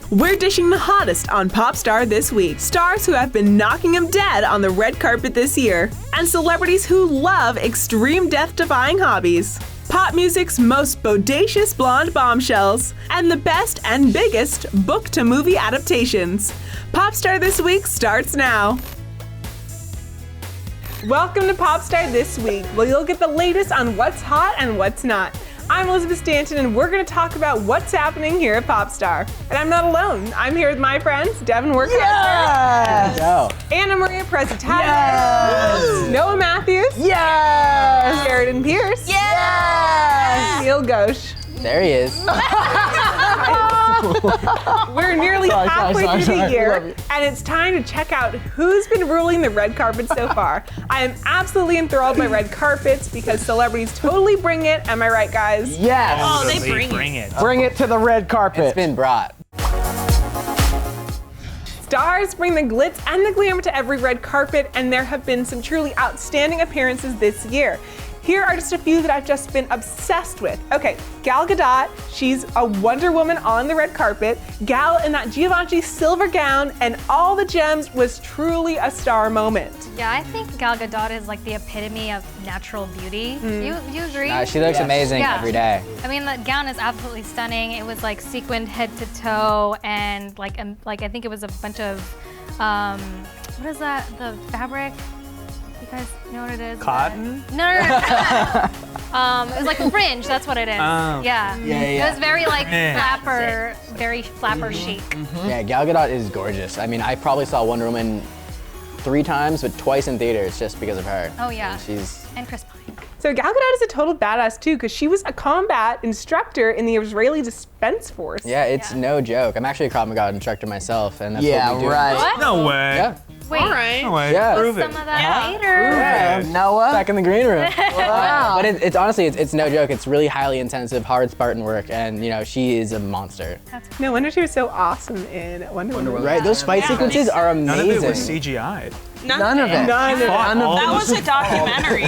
We're dishing the hottest on Popstar this week. Stars who have been knocking them dead on the red carpet this year. And celebrities who love extreme death-defying hobbies. Pop music's most bodacious blonde bombshells. And the best and biggest book-to-movie adaptations. Popstar This Week starts now. Welcome to Popstar This Week, where you'll get the latest on what's hot and what's not. I'm Elizabeth Stanton, and we're going to talk about what's happening here at Popstar. And I'm not alone. I'm here with my friends, Devon Werkheiser, Yes! Anna Maria Perez, yes! Noah Matthews, Yes! Sheridan Peirce, Yes! Neel Ghosh. There he is. We're nearly halfway through the year, Love you. and it's time to check out who's been ruling the red carpet so far. I am absolutely enthralled by red carpets because celebrities totally bring it. Am I right, guys? Yes! Oh, they bring it. Bring it to the red carpet. It's been brought. Stars bring the glitz and the glamour to every red carpet, and there have been some truly outstanding appearances this year. Here are just a few that I've just been obsessed with. Okay, Gal Gadot, she's a Wonder Woman on the red carpet. Gal in that Givenchy silver gown and all the gems was truly a star moment. Yeah, I think Gal Gadot is like the epitome of natural beauty. You agree? She looks amazing Yeah. every day. I mean, the gown is absolutely stunning. It was like sequined head to toe, and like I think it was a bunch of what is that? The fabric. You guys know what it is? Cotton? No. It was like fringe. That's what it is. Oh. Yeah. It was very like flapper, very flapper chic. Yeah, Gal Gadot is gorgeous. I mean, I probably saw Wonder Woman 3 times, but twice in theaters just because of her. Oh yeah. She's And Chris Pine. So Gal Gadot is a total badass too, because she was a combat instructor in the Israeli Defense Force. yeah, it's no joke. I'm actually a Krav Maga instructor myself, and that's Yeah, what we do. right. What? No way. Yeah. Wait. All right. No way. Yeah. Prove Some it. of that later. Yeah. Noah? Back in the green room. Wow. But it's honestly, it's no joke. It's really highly intensive, hard Spartan work, and you know, she is a monster. No wonder she was so awesome in Wonder Woman. Right? Those fight sequences are amazing. None of it was CGI'd. None of it. None of it. That was a documentary.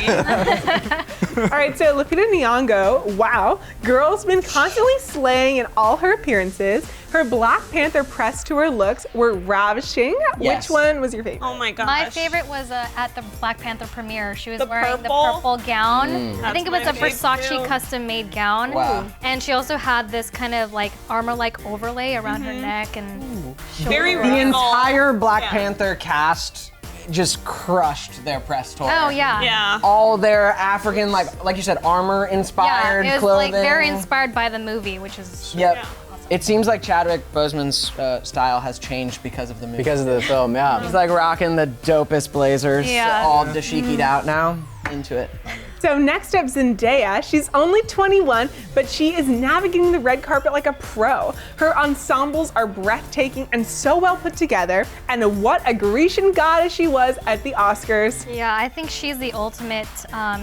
All right, so Lupita Nyong'o, wow. Girl's been constantly slaying in all her appearances. Her Black Panther press tour looks were ravishing. Yes. Which one was your favorite? Oh my gosh. My favorite was at the Black Panther premiere. She was The wearing purple? the purple gown. I think it was a That's my fave, Versace too. custom-made gown. Wow. And she also had this kind of like armor-like overlay around her neck and Very shoulder. The regal. entire Black Yeah. Panther cast just crushed their press tour. Oh yeah. Yeah. All their African, like you said, armor-inspired Yeah, it was clothing. like very inspired by the movie, which is Yep. Yeah. It seems like Chadwick Boseman's style has changed because of the movie. Because of the film, yeah. He's like rocking the dopest blazers, Yeah. all dashiki'd out now. Into it. So next up, Zendaya. She's only 21, but she is navigating the red carpet like a pro. Her ensembles are breathtaking and so well put together. And what a Grecian goddess she was at the Oscars. yeah. I think she's the ultimate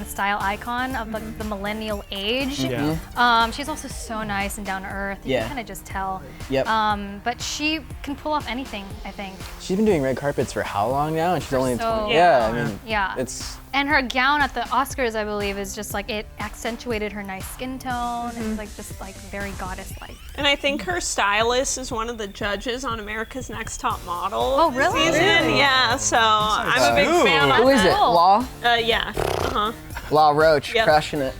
style icon of the millennial age. Mm-hmm. She's also so nice and down to earth. You Yeah. can kind of just tell. Yep. But she can pull off anything, I think. She's been doing red carpets for how long now? And she's only so 20. Yeah, I mean, Yeah. it's And her gown at the Oscars, I believe, is just like it accentuated her nice skin tone. It's like just like very goddess-like. And I think her stylist is one of the judges on America's Next Top Model. Oh, this really? Season. Yeah, so I'm a big fan of Who is it? Cool. Law? Yeah. Uh-huh. Law Roach, Yep. crushing it.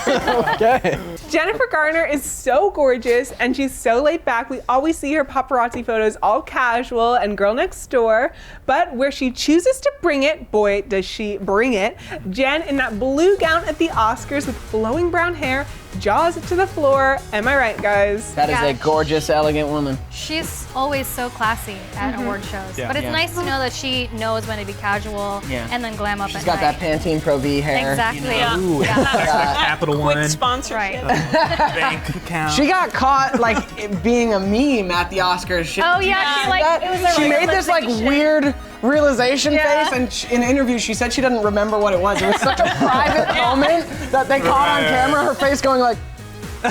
okay. Jennifer Garner is so gorgeous and she's so laid back. We always see her paparazzi photos all casual and girl next door. But where she chooses to bring it, boy, does she bring it. Jen in that blue gown at the Oscars with flowing brown hair, jaws to the floor. Am I right, guys? That is Yeah. a gorgeous, elegant woman. She's always so classy at award shows. Yeah. But it's Yeah. nice to know that she knows when to be casual and then glam up She's at got night. that Pantene Pro V hair. Exactly. Yeah. Ooh. Capital Quick One sponsorship. Right. bank account. She got caught like it being a meme at the Oscars. Oh yeah, she like it was a She made this like realization. weird realization Yeah. face, and in an interview she said she doesn't remember what it was. It was such a private moment that they caught on camera her face going like,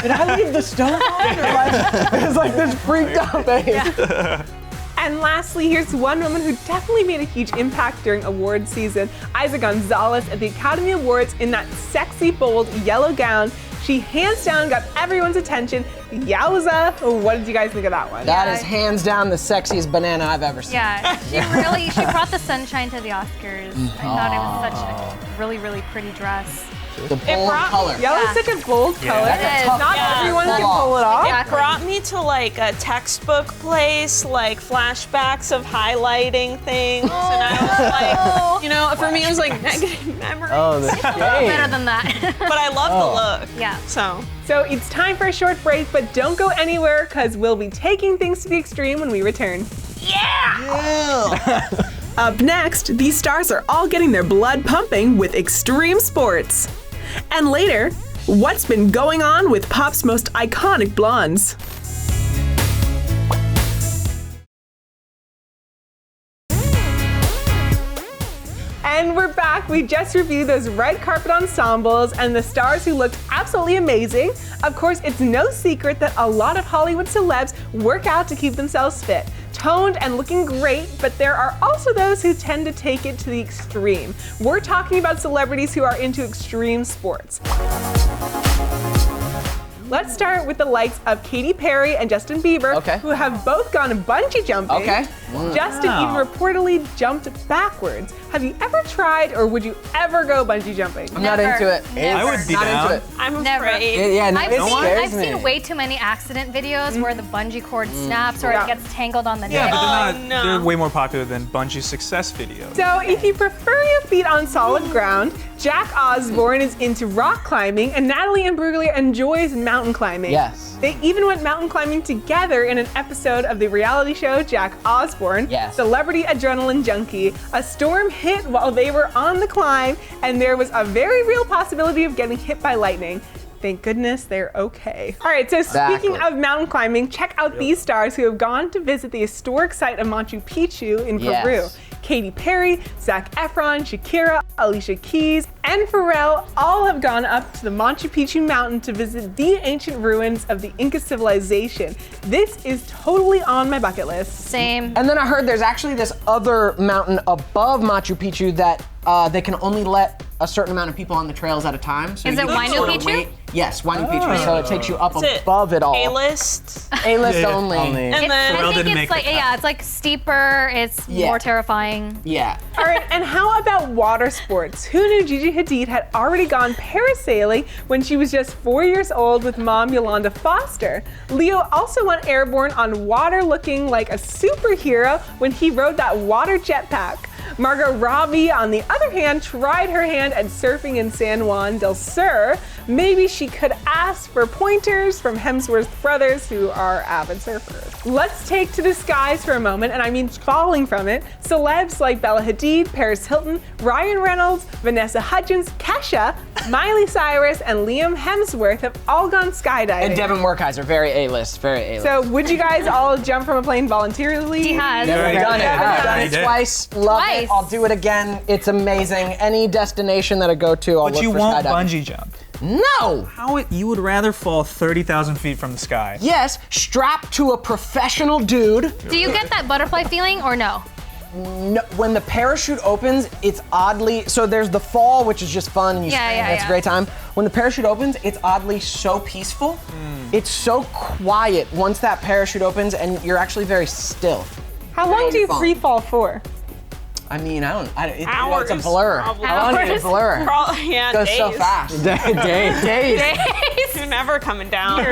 "Did I leave the stove on?" Or like, it was like this freaked out face. And lastly, here's one woman who definitely made a huge impact during award season. Isa Gonzalez at the Academy Awards in that sexy, bold yellow gown. She hands down got everyone's attention. Yowza! What did you guys think of that one? That is hands down the sexiest banana I've ever seen. Yeah, she brought the sunshine to the Oscars. I thought it was such a really, really pretty dress. The bold color. Yellow's such a bold color. It is. Not everyone can pull it off. It brought me to like a textbook place, like flashbacks of highlighting things, and I was like, you know, for me it was like negative memories. Oh, that's great. Better than that. But I love the look. Yeah. So it's time for a short break, but don't go anywhere because we'll be taking things to the extreme when we return. Yeah. Up next, these stars are all getting their blood pumping with extreme sports. And later, what's been going on with pop's most iconic blondes? And we're back. We just reviewed those red carpet ensembles and the stars who looked absolutely amazing. Of course, it's no secret that a lot of Hollywood celebs work out to keep themselves fit, toned and looking great, but there are also those who tend to take it to the extreme. We're talking about celebrities who are into extreme sports. Let's start with the likes of Katy Perry and Justin Bieber, who have both gone bungee jumping. Justin even reportedly jumped backwards. Have you ever tried, or would you ever go bungee jumping? I'm not into it. I would be Not down. into it. I'm Never. afraid. Yeah, no, I've seen way too many accident videos where the bungee cord snaps or it gets tangled on the Yeah, nail. but they're way more popular than bungee success videos. So if you prefer your feet on solid ground, Jack Osbourne is into rock climbing and Natalie Imbruglia enjoys mountain climbing. Yes. They even went mountain climbing together in an episode of the reality show Jack Osbourne, Celebrity Adrenaline Junkie. A storm hit while they were on the climb and there was a very real possibility of getting hit by lightning. Thank goodness they're okay. All right, so speaking of mountain climbing, check out these stars who have gone to visit the historic site of Machu Picchu in Peru. Katy Perry, Zac Efron, Shakira, Alicia Keys, and Pharrell all have gone up to the Machu Picchu mountain to visit the ancient ruins of the Inca civilization. This is totally on my bucket list. Same. And then I heard there's actually this other mountain above Machu Picchu that they can only let a certain amount of people on the trails at a time. So Is it Huayna Picchu? Yes, Huayna Picchu. So it takes you up above it all. A-list. A-list only. And then Pharrell I think didn't it's make like, the cut. it's like steeper, it's more terrifying. Yeah. All right, and how about water sports? Who knew Gigi Hadid had already gone parasailing when she was just 4 years old with mom Yolanda Foster? Leo also went airborne on water looking like a superhero when he rode that water jetpack. Margot Robbie, on the other hand, tried her hand at surfing in San Juan del Sur. Maybe she could ask for pointers from Hemsworth brothers, who are avid surfers. Let's take to the skies for a moment, and I mean falling from it. Celebs like Bella Hadid, Paris Hilton, Ryan Reynolds, Vanessa Hudgens, Kesha, Miley Cyrus, and Liam Hemsworth have all gone skydiving. And Devon Werkheiser, very A-list, very A-list. So would you guys all jump from a plane voluntarily? He has. Never done it. I've done it Yeah. twice. Love Twice. it. I'll do it again. It's amazing. Any destination that I go to, I'll But look you for won't skydiving. bungee jump. No. You would rather fall 30,000 feet from the sky. Yes, strapped to a professional dude. Do you get that butterfly feeling or no? No, when the parachute opens, it's oddly, so there's the fall, which is just fun, and you scream, and it's a great time. When the parachute opens, it's oddly so peaceful. It's so quiet once that parachute opens, and you're actually very still. How long do you free fall for? I mean, it's Hours, a blur. probably. I want it to blur. Yeah, It goes days. so fast. Days. You're never coming down.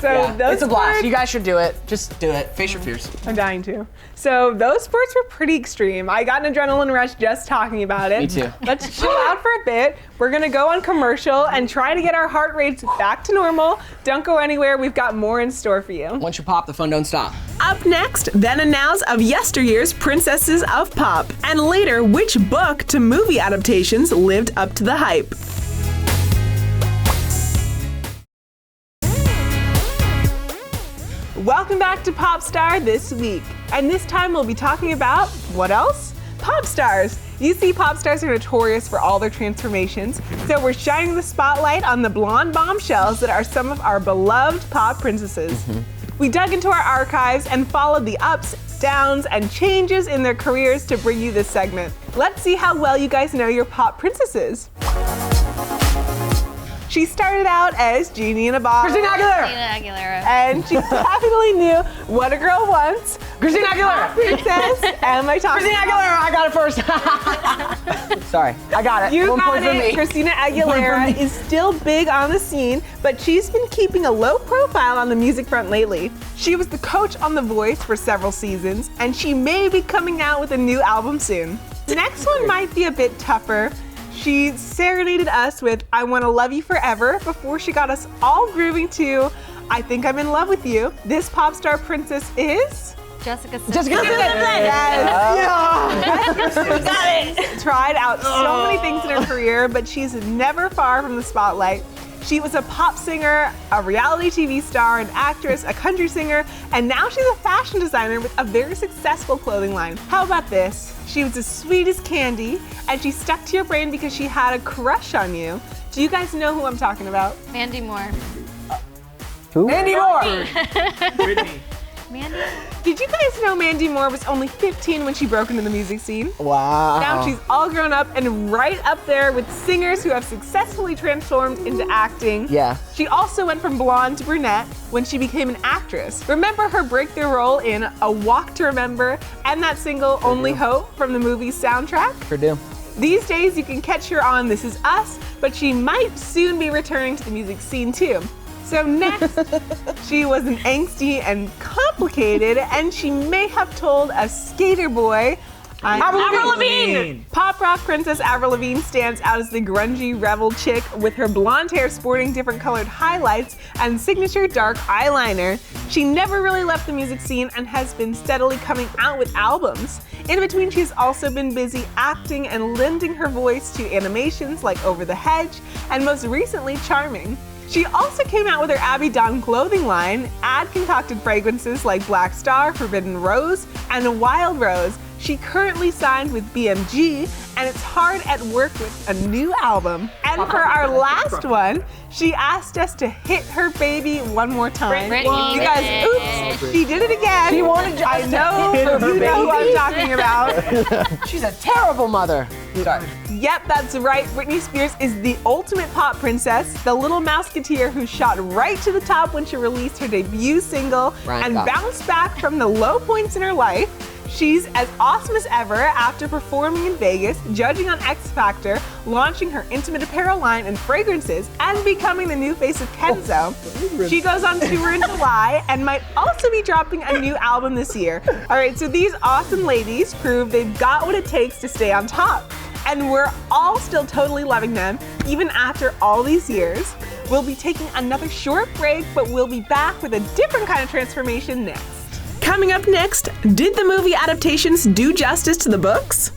So Yeah, those it's a blast. sports, You guys should do it. Just do it. Face your fears. I'm dying to. So those sports were pretty extreme. I got an adrenaline rush just talking about it. Me too. Let's chill out for a bit. We're gonna go on commercial and try to get our heart rates back to normal. Don't go anywhere. We've got more in store for you. Once you pop, the fun don't stop. Up next, then and nows of yesteryear's princesses of pop, and later, which book to movie adaptations lived up to the hype. Welcome back to Popstar this week, and this time we'll be talking about what else? Pop stars. You see, pop stars are notorious for all their transformations, so we're shining the spotlight on the blonde bombshells that are some of our beloved pop princesses. We dug into our archives and followed the ups, downs, and changes in their careers to bring you this segment. Let's see how well you guys know your pop princesses. She started out as Genie in a Bottle. Christina Aguilera. Christina Aguilera. And she definitely knew what a girl wants. Christina Aguilera. Princess, am I talking Christina Aguilera. I got it first. Sorry, I got it. You 1 got point for it. me. Christina Aguilera is still big on the scene, but she's been keeping a low profile on the music front lately. She was the coach on The Voice for several seasons, and she may be coming out with a new album soon. The next one might be a bit tougher. She serenaded us with I Wanna Love You Forever before she got us all grooving to I Think I'm in Love with You. This pop star princess is... Jessica Simpson. Jessica Simpson. Yes. Jessica Simpson tried out so many things in her career, but she's never far from the spotlight. She was a pop singer, a reality TV star, an actress, a country singer, and now she's a fashion designer with a very successful clothing line. How about this? She was as sweet as candy, and she stuck to your brain because she had a crush on you. Do you guys know who I'm talking about? Mandy Moore. Who? Mandy Moore. Brittany. Mandy? Did you guys know Mandy Moore was only 15 when she broke into the music scene? Wow. Now she's all grown up and right up there with singers who have successfully transformed into acting. Yeah. She also went from blonde to brunette when she became an actress. Remember her breakthrough role in A Walk to Remember and that single Only Hope from the movie's soundtrack? Purdue. These days you can catch her on This Is Us, but she might soon be returning to the music scene too. So next, she was an angsty and complicated, and she may have told a skater boy, Avril Lavigne. Pop rock princess Avril Lavigne stands out as the grungy rebel chick with her blonde hair sporting different colored highlights and signature dark eyeliner. She never really left the music scene and has been steadily coming out with albums. In between, she's also been busy acting and lending her voice to animations like Over the Hedge and most recently Charming. She also came out with her Abby Dawn clothing line, ad-concocted fragrances like Black Star, Forbidden Rose, and Wild Rose. She currently signed with BMG, and it's hard at work with a new album. And for our last one, she asked us to hit her baby one more time. Brittany. You guys, oops, she did it again. She wanted I us know, to hit her you know who I'm baby. talking about. She's a terrible mother. Sorry. Yep, that's right. Britney Spears is the ultimate pop princess, the little mouseketeer who shot right to the top when she released her debut single and bounced back from the low points in her life. She's as awesome as ever after performing in Vegas, judging on X Factor, launching her intimate apparel line and fragrances, and becoming the new face of Kenzo. She goes on tour in July and might also be dropping a new album this year. All right, so these awesome ladies prove they've got what it takes to stay on top. And we're all still totally loving them, even after all these years. We'll be taking another short break, but we'll be back with a different kind of transformation next. Coming up next, did the movie adaptations do justice to the books?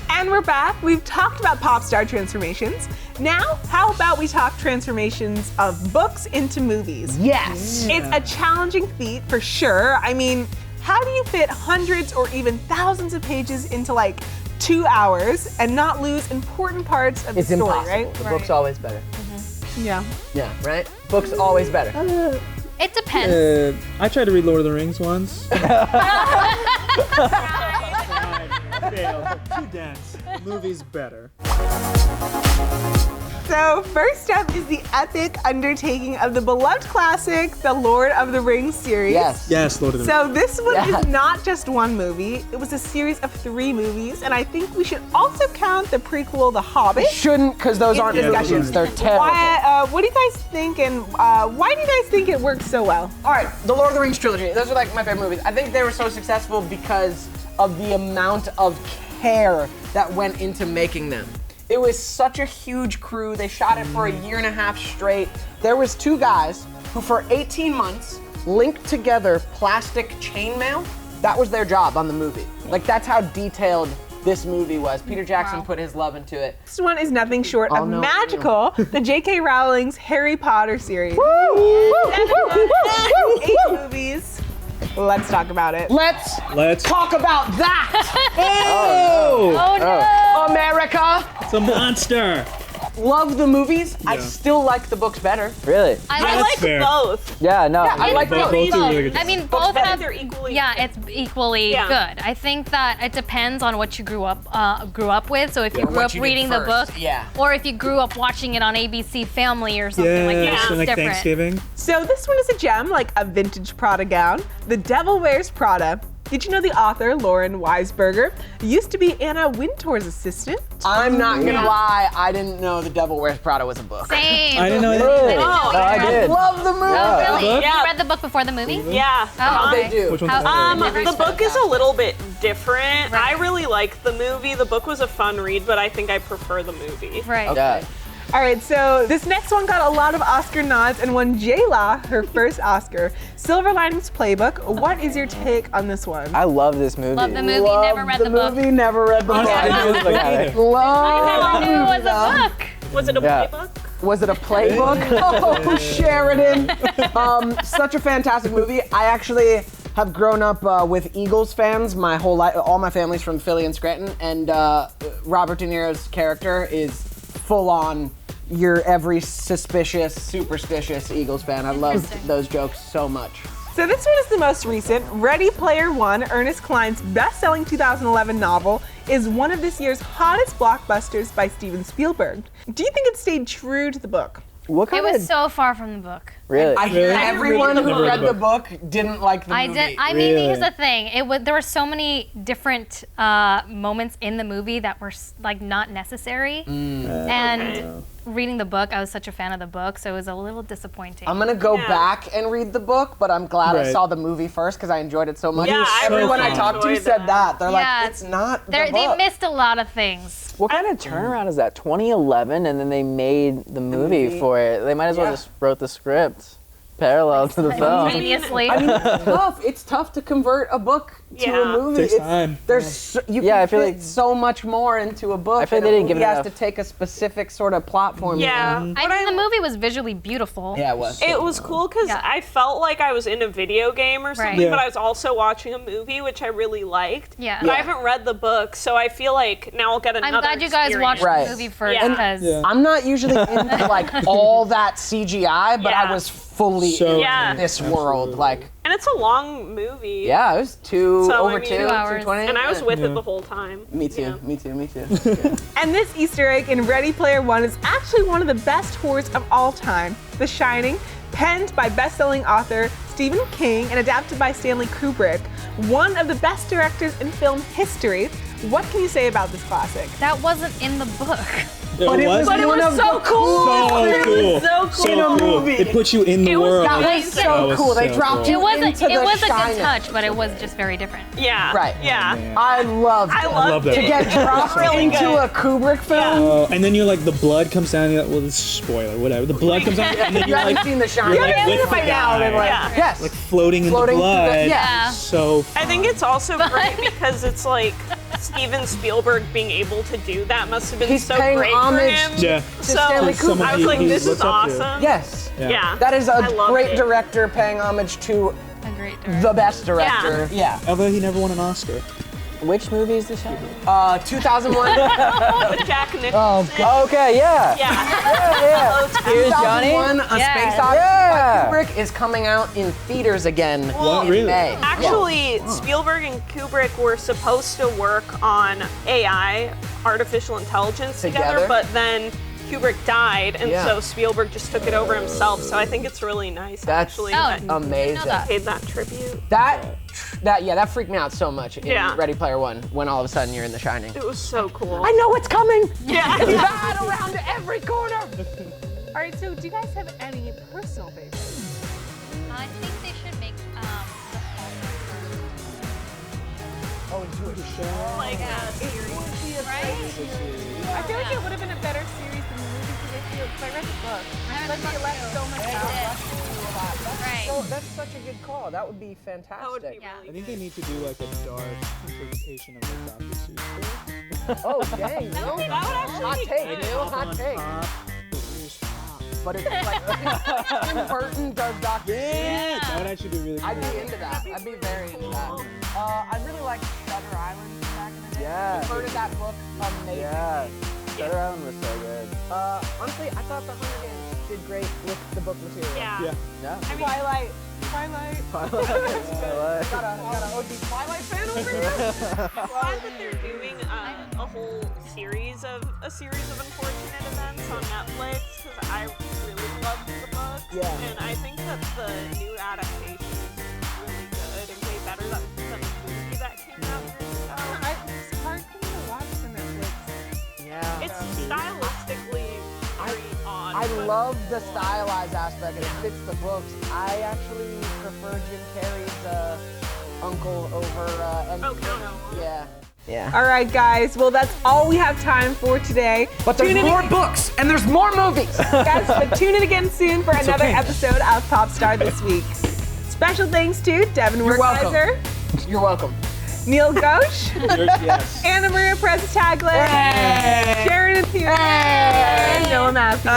And we're back. We've talked about pop star transformations. Now, how about we talk transformations of books into movies? Yes. It's a challenging feat for sure. I mean, how do you fit hundreds or even thousands of pages into like 2 hours and not lose important parts of the It's story, impossible. right? The book's always better. Yeah. Yeah, right? Book's always better. It depends. I tried to read Lord of the Rings once. Failed. Too dense. Movie's better. So first up is the epic undertaking of the beloved classic, the Lord of the Rings series. Yes. Yes, Lord of the Rings. So this one is not just one movie, it was a series of 3 movies, and I think we should also count the prequel, The Hobbit. Shouldn't, because those aren't discussions. They're terrible. What do you guys think, and why do you guys think it works so well? All right, the Lord of the Rings trilogy. Those are like my favorite movies. I think they were so successful because of the amount of care that went into making them. It was such a huge crew. They shot it for a 1.5 years straight. There was 2 guys who for 18 months linked together plastic chainmail. That was their job on the movie. Like, that's how detailed this movie was. Peter Jackson put his love into it. This one is nothing short of magical, the J.K. Rowling's Harry Potter series. 8 movies. Let's talk about it. Let's talk about that. Oh! Oh no! America. It's a monster. love the movies. I Yeah. still like the books better. Really? I That's like fair. both. Yeah, no. I like both. Both are really good. I mean, both I think have. they're equally Yeah, good. it's equally Yeah. good. I think that it depends on what you grew up with. So if you grew what up you did reading the first, book, yeah. or if you grew up watching it on ABC Family or something like that, Yeah, it's so like different. Thanksgiving. So this one is a gem, like a vintage Prada gown. The Devil Wears Prada. Did you know the author, Lauren Weisberger, used to be Anna Wintour's assistant? I'm not gonna lie, I didn't know The Devil Wears Prada was a book. Same. I didn't know Really? that. Oh, yeah. I did. Love the movie. Yeah. Really? book? Yeah. You read the book before the movie? Yeah. Oh, They okay. do. Which one's How- the favorite? The book is a little bit different. Right. I really liked the movie. The book was a fun read, but I think I prefer the movie. Right. Yeah. All right, so this next one got a lot of Oscar nods and won J-Law her first Oscar. Silver Linings Playbook. What is your take on this one? I love this movie. Love the movie, Love never read the book. movie, never read the Honestly, I book. didn't look at it. Love I knew it was a book. Was it a Yeah. playbook? Was it a playbook? Oh, Sheridan. Such a fantastic movie. I actually have grown up with Eagles fans my whole life. All my family's from Philly and Scranton, and Robert De Niro's character is full on your every suspicious, superstitious Eagles fan. I love Interesting. those jokes so much. So this one is the most recent. Ready Player One, Ernest Cline's best-selling 2011 novel, is one of this year's hottest blockbusters by Steven Spielberg. Do you think it stayed true to the book? What It kind was of so far from the book. really? I hear Really? everyone Never who read read the the book didn't like the I movie. did. I mean, Really? here's the thing. There were so many different moments in the movie that were like not necessary. And reading the book, I was such a fan of the book, so it was a little disappointing. I'm gonna go Yeah. back and read the book, but I'm glad I Right. saw the movie first because I enjoyed it so much. Yeah, I Everyone I really talked to enjoyed said that. that. They're Yeah. like, it's not the They book. missed a lot of things. What kind of turnaround is that? 2011, and then they made the movie for it. They might as well Yeah. just wrote the script parallel to the film. Simultaneously. I mean, it's tough. It's tough to convert a book to Yeah. a movie. Takes time. There's you Yeah, can I feel fit like- so much more into a book. I feel and they a didn't give movie it has enough- to take a specific sort of plot formula. Yeah. I mean, the movie was visually beautiful. Yeah, it was. It was cool because Yeah. I felt like I was in a video game or something, Yeah. but I was also watching a movie, which I really liked. Yeah. But I haven't read the book, so I feel like now I'll get another I'm glad you guys watched Right. the movie first Yeah. because Yeah. I'm not usually into like all that CGI, but I Yeah. was fully So- in Yeah. this world. Like, And it's a long movie. yeah, it was So, I over mean- 2 2 hours. 2:20. And I was with Yeah. it the whole time. Me too. Yeah. Me too. Me too. And this Easter egg in Ready Player One is actually one of the best horrors of all time. The Shining, penned by best-selling author Stephen King and adapted by Stanley Kubrick, one of the best directors in film history. What can you say about this classic? that wasn't in the book. But it was But it one was of so the cool. So It cool. was so cool. In a movie. It puts you in the It was- world. That was so was cool. They so dropped cool. you It wasn't. into It the was a Shining. good touch, but it was just very different. Yeah. Right. Yeah. I loved I it. loved that it. To get dropped Really into good. a Kubrick film. And then you're like, the blood comes down. You're like, well, this is spoiler, whatever. The blood comes out, and then You you're haven't like, seen The Shining. you're like with the by now, and guy. like, Yeah. yes. like floating in Floating the through the- blood. yeah. So I think it's also great because it's like Steven Spielberg being able to do that must have been He's so paying great homage for him. yeah. So Stanley Kubrick. I was like, He this is looks up to. awesome. Yes. Yeah. That is I a loved great it. director paying homage to A great director. the best director. Yeah. Although he never won an Oscar. Which movie is The Shining? 2001. With Jack Nicholson. Okay, yeah. Yeah. Here's Johnny. 2001, A Yeah. Space Odyssey Yeah. by Kubrick is coming out in theaters again Well, in really? May. Actually, Spielberg and Kubrick were supposed to work on AI, artificial intelligence, together, Together? but then Kubrick died, and Yeah. so Spielberg just took it over himself. So I think it's really nice, That's actually, Oh, that amazing. that. he paid that tribute. That freaked me out so much in Yeah. Ready Player One when all of a sudden you're in The Shining. It was so cool. I know it's coming. Yeah. Bad around every corner. All right, so do you guys have any personal favorites? I think they should make Oh, do a show. Like a series. I feel like it would have been a better series than the movie because I read the book. But they left so much out. right. Oh, that's such a good call. That would be fantastic. That would be Yeah. really I think good. they need to do like a dark interpretation of the Dr. Seuss book. Oh, dang. Neil. That would actually Hot be take, good. Neil. Hot take. But it's like Tim Burton does Dr. Yeah, that would actually be really I'd cool. be into that. I'd be very into that. I really like Shutter Island back in the day. Yeah. I've heard of that book. Amazing. Yeah. Shutter Island was so good. Honestly, I thought the Hunger Games did great with the book material. Yeah. Yeah. I mean, Twilight. Got a OG Twilight fan over here. I'm glad that they're doing a whole series of unfortunate events on Netflix because I really loved the books. Yeah. And I think that the new adaptation is really good and way better than the movie that came out years ago. It's hard for me to watch the Netflix. Yeah. It's stylistically very odd. I but- love the stylized aspect and it fits the books. I actually prefer Jim Carrey's uncle over Count. Yeah. Yeah. All right, guys. Well, that's all we have time for today. But there's Tune in more books and there's more movies. guys, but tune in again soon for another episode of Popstar This Week. Special thanks to Devon welcome. Werkheiser, You're welcome. Neel Ghosh, Yes. Anna Maria Perez Tagle, Sheridan Peirce, and Noah Matthews.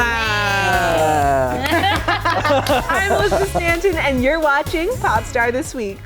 I'm Elizabeth Stanton, and you're watching Popstar This Week.